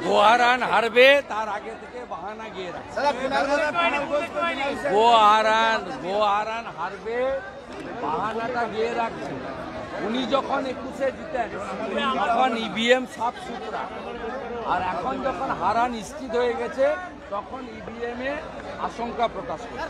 গোহারান হারবে তার আগে থেকে বাহানা গিয়ে রাখছে। গোহারান হারবে বাহানাটা গিয়ে রাখছে। উনি যখন 21-এ জিতেন তখন ইভিএম সাফ সুতরা, আর এখন যখন হারা নিশ্চিত হয়ে গেছে তখন ইভিএম এ আশঙ্কা প্রকাশ করছে।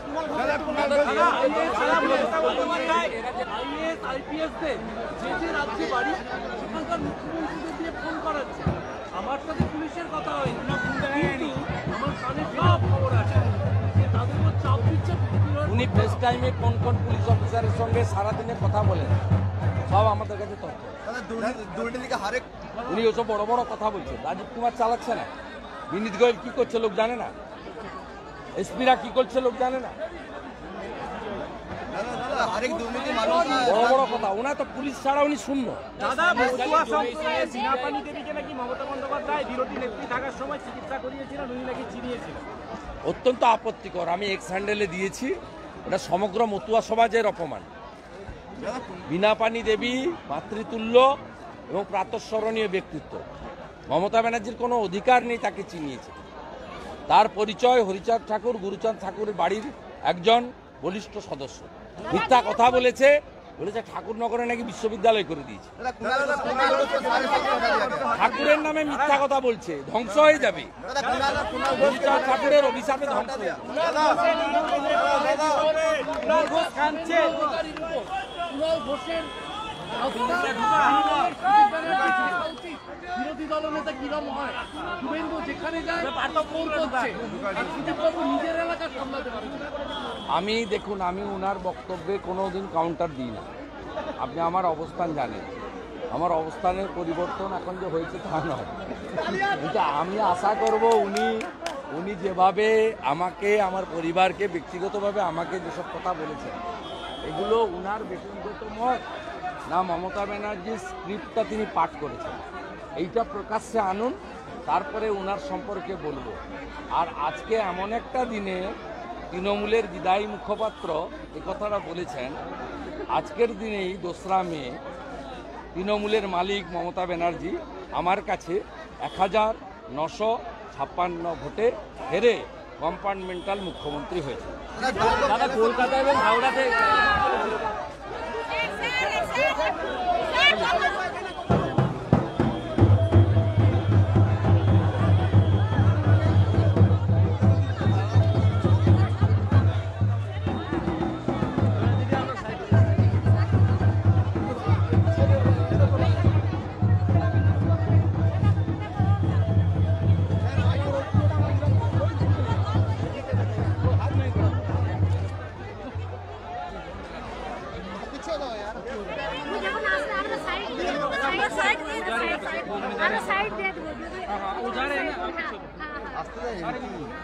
আমার সাথে পুলিশের কথা হয়নি, আমার কানে সব খবর আছে যে তাদের উপর চাপ দিচ্ছে। উনি ফেস টাইমে কোন কোন পুলিশ অফিসারের সঙ্গে সারাদিনে কথা বলেন সব আমাদের কাছে তথ্য। উনি ওসব বড় বড় কথা বলছেন। রাজীব কুমার চালাচ্ছে না, বিনীত গোয়েল কি করছে লোক জানে না, এসপিরা কি করছে লোক জানে না। বড় বড় কথা, ওনার তো পুলিশ ছাড়া উনি শূন্য। সিনাপানি দেবীকে নাকি মমতা বন্দ্যোপাধ্যায় বিরোধী নেত্রী থাকার সময় চিকিৎসা করিয়েছিলেন, উনি নাকি চিনিয়েছিলেন। অত্যন্ত আপত্তিকর। আমি এক্স হ্যান্ডেলে দিয়েছি, এটা সমগ্র মতুয়া সমাজের অপমান। বীণাপানি দেবী মাতৃতুল্য এবং প্রাতঃস্মরণীয় ব্যক্তিত্ব। মমতা ব্যানার্জির কোনো অধিকার নেই তাকে চিনিয়েছে। তার পরিচয় হরিচাঁদ ঠাকুর, গুরুচাঁদ ঠাকুরের বাড়ির একজন বলিষ্ঠ সদস্য। মিথ্যা কথা বলেছে, ঠাকুরনগরে নাকি বিশ্ববিদ্যালয় করে দিয়েছে। ঠাকুরের নামে মিথ্যা কথা বলছে, ধ্বংস হয়ে যাবে। হরিচাঁদ ঠাকুরের অভিশাপে ধ্বংস হয়ে যাবে। বিরোধী দলনেতা কিরম হয়, শুভেন্দু যেখানে যায় নিজের এলাকা সামলাতে পারে। আমি দেখুন, আমি ওনার বক্তব্যে কোনোদিন কাউন্টার দিই না। আপনি আমার অবস্থান জানেন, আমার অবস্থানের পরিবর্তন এখন যে হয়েছে তা নয়। কিন্তু আমি আশা করব উনি যেভাবে আমাকে, আমার পরিবারকে, ব্যক্তিগতভাবে আমাকে যেসব কথা বলেছেন, এগুলো উনার ব্যক্তিগত মত না মমতা ব্যানার্জির স্ক্রিপ্টটা তিনি পাঠ করেছেন, এইটা প্রকাশ্যে আনুন, তারপরে উনার সম্পর্কে বলবো। আর আজকে এমন একটা দিনে তৃণমূলের বিদায়ী মুখপাত্র এ কথাটা বলেছেন, আজকের দিনেই 2রা মে তৃণমূলের মালিক মমতা ব্যানার্জি আমার কাছে 1956 ভোটে হেরে কম্পার্টমেন্টাল মুখ্যমন্ত্রী হয়েছে। দাদা, কলকাতা এবং হাওড়াতে साइड दे दो।